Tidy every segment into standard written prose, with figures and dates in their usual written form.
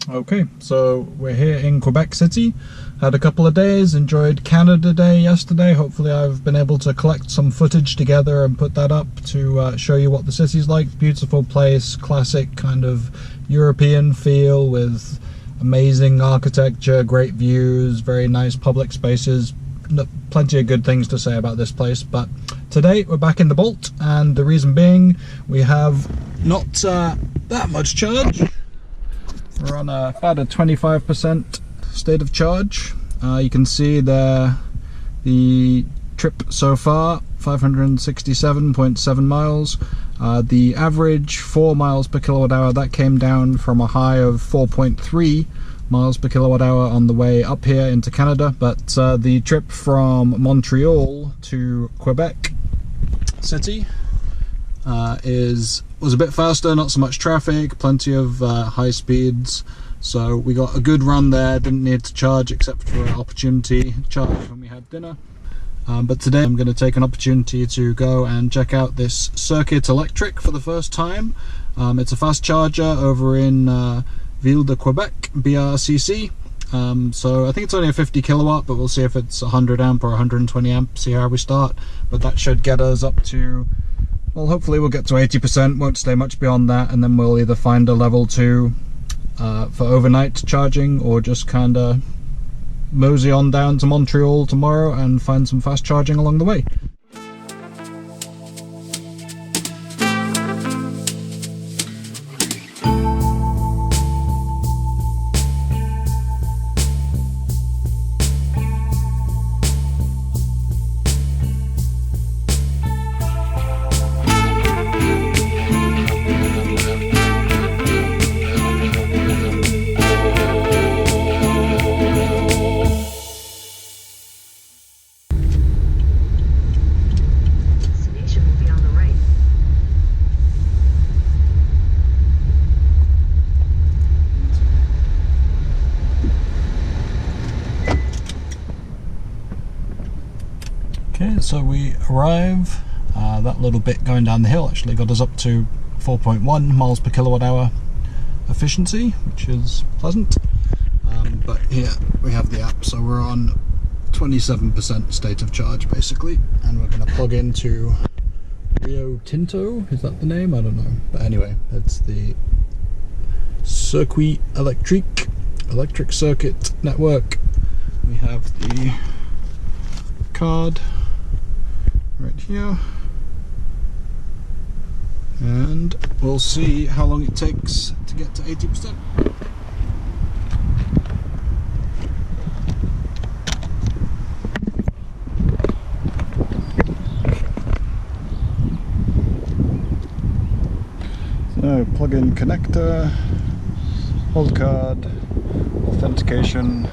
Okay, so we're here in Quebec City. Had a couple of days, enjoyed Canada Day yesterday. Hopefully I've been able to collect some footage together and put that up to show you what the city's like. Beautiful place, classic kind of European feel with amazing architecture, great views, very nice public spaces. Plenty of good things to say about this place, but today we're back in the Bolt, and the reason being we have not that much charge. We're on about a 25% state of charge. You can see there the trip so far, 567.7 miles. The average 4 miles per kilowatt hour, that came down from a high of 4.3 miles per kilowatt hour on the way up here into Canada. But the trip from Montreal to Quebec City was a bit faster, not so much traffic, plenty of high speeds, so we got a good run there. Didn't need to charge except for an opportunity charge when we had dinner. But today I'm going to take an opportunity to go and check out this Circuit Electric for the first time. It's a fast charger over in Ville de Quebec, BRCC. So I think it's only a 50 kilowatt, but we'll see if it's 100 amp or 120 amp, see how we start. But that should get us up to, well, hopefully we'll get to 80%, won't stay much beyond that, and then we'll either find a level 2 for overnight charging, or just kind of mosey on down to Montreal tomorrow and find some fast charging along the way. Okay, so we arrive. That little bit going down the hill actually got us up to 4.1 miles per kilowatt hour efficiency, which is pleasant. But here we have the app, so we're on 27% state of charge basically, and we're going to plug into Rio Tinto, is that the name? I don't know, but anyway, it's the Circuit Electric Circuit Network. We have the card right here, and we'll see how long it takes to get to 80%. So plug-in connector, hold card, authentication,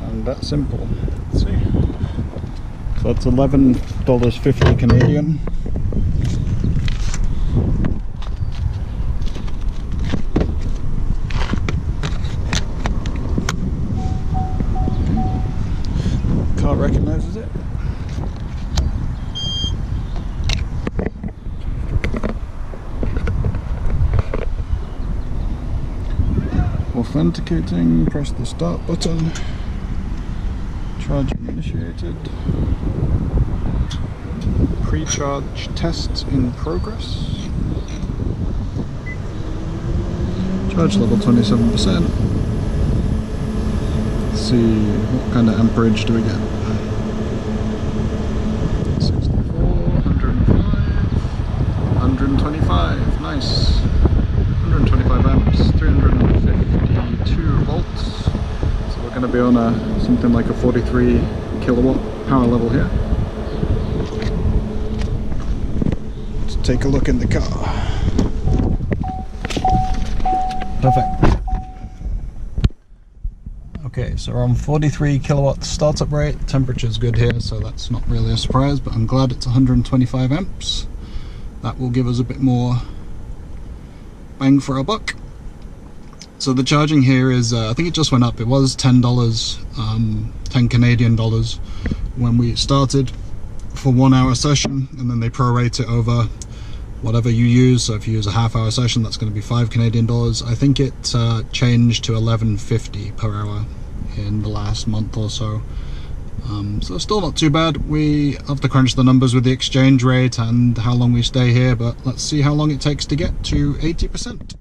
and that's simple. Let's see. So that's $11.50 Canadian. Car recognizes it. Authenticating, press the start button. Charging initiated. Pre-charge tests in progress. Charge level 27%. Let's see, what kind of amperage do we get? 64, 105, 125, nice. 125 amps, 352 volts. So we're going to be on something like a 43 kilowatt power level here. Let's take a look in the car. Perfect. Okay, so we're on 43 kilowatt startup rate. Temperature's good here, so that's not really a surprise, but I'm glad it's 125 amps. That will give us a bit more bang for our buck. So the charging here is, I think it just went up. It was $10, 10 Canadian dollars when we started for 1 hour session, and then they prorate it over whatever you use. So if you use a half-hour session, that's going to be $5 Canadian. I think it changed to $11.50 per hour in the last month or so. So still not too bad. We have to crunch the numbers with the exchange rate and how long we stay here, but let's see how long it takes to get to 80%.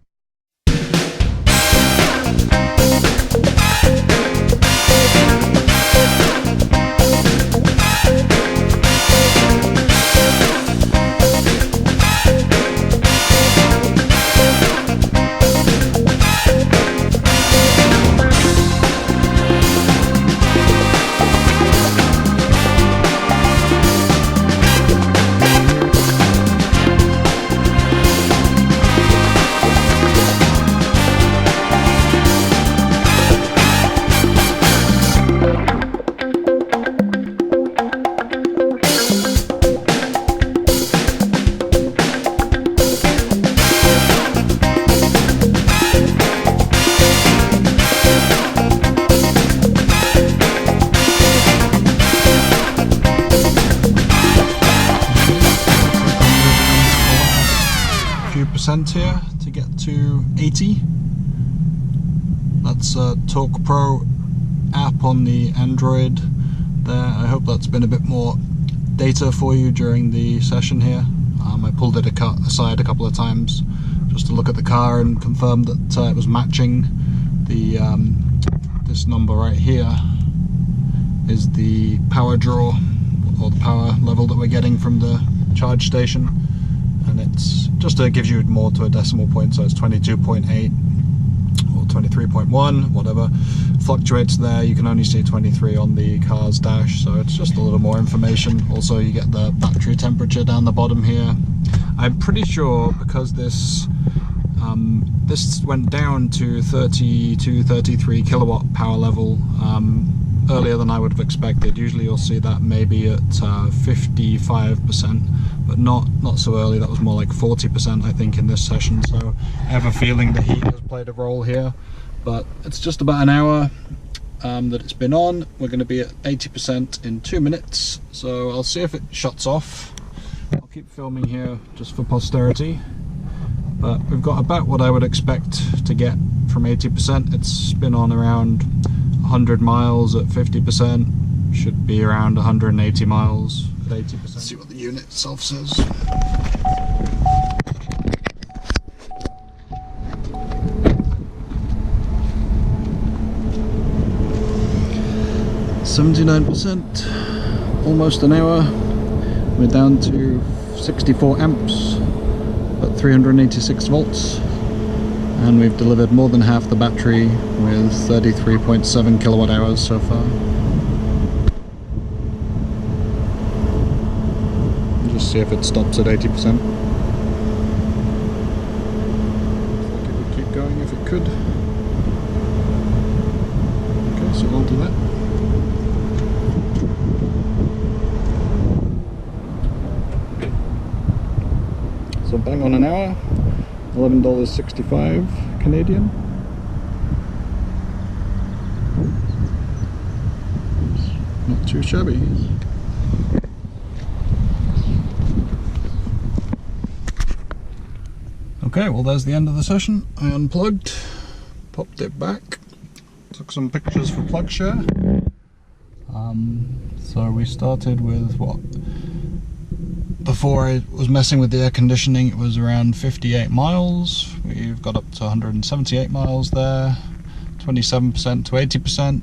Here to get to 80. That's a Talk Pro app on the Android there. I hope that's been a bit more data for you during the session here. I pulled it aside a couple of times just to look at the car and confirm that it was matching the this number right here is the power draw or the power level that we're getting from the charge station. And it's just gives you more to a decimal point, so it's 22.8 or 23.1, whatever. Fluctuates there. You can only see 23 on the car's dash, so it's just a little more information. Also, you get the battery temperature down the bottom here. I'm pretty sure because this went down to 33 kilowatt power level earlier than I would have expected. Usually you'll see that maybe at 55%, but not so early. That was more like 40% I think in this session, so I have a feeling the heat has played a role here. But it's just about an hour that it's been on. We're going to be at 80% in 2 minutes, so I'll see if it shuts off. I'll keep filming here just for posterity, but we've got about what I would expect to get from 80%. It's been on around 100 miles at 50%, should be around 180 miles at 80%. Let's see what the unit itself says. %, almost an hour. We're down to 64 amps at 386 volts. And we've delivered more than half the battery with 33.7 kilowatt hours so far. Just see if it stops at 80%. Looks like it would keep going if it could. Okay, so we'll do that. So bang on an hour. $11.65 Canadian. Not too shabby. Okay, well there's the end of the session. I unplugged, popped it back, took some pictures for PlugShare. So we started with what? Before I was messing with the air conditioning, it was around 58 miles. We've got up to 178 miles there, 27% to 80%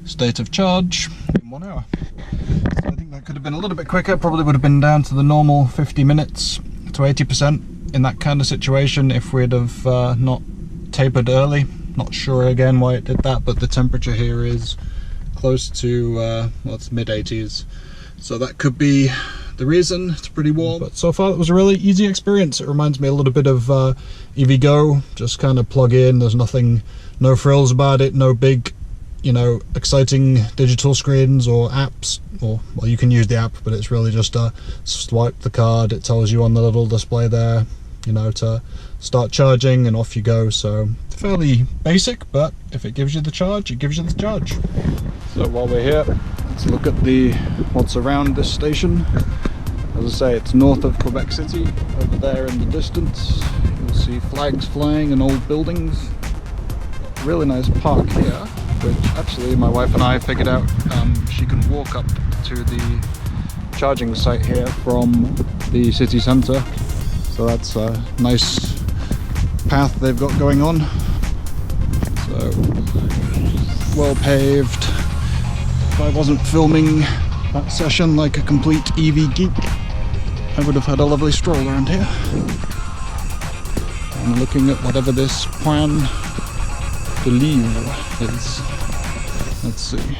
state of charge in 1 hour. So I think that could have been a little bit quicker. Probably would have been down to the normal 50 minutes to 80% in that kind of situation if we'd have not tapered early. Not sure again why it did that, but the temperature here is close to well, it's mid-80s, so that could be the reason. It's pretty warm, but so far it was a really easy experience. It reminds me a little bit of EVgo. Just kind of plug in, there's nothing, no frills about it, no big, you know, exciting digital screens or apps, or well, you can use the app, but it's really just a swipe the card, it tells you on the little display there, you know, to start charging, and off you go. So fairly basic, but if it gives you the charge, it gives you the charge. So while we're here, let's look at what's around this station. As I say, it's north of Quebec City, over there in the distance. You'll see flags flying and old buildings. Really nice park here, which actually my wife and I figured out she can walk up to the charging site here from the city centre. So that's a nice path they've got going on. So, well paved. If I wasn't filming that session like a complete EV geek, I would have had a lovely stroll around here. I'm looking at whatever this Pointe-aux-Lièvres is. Let's see.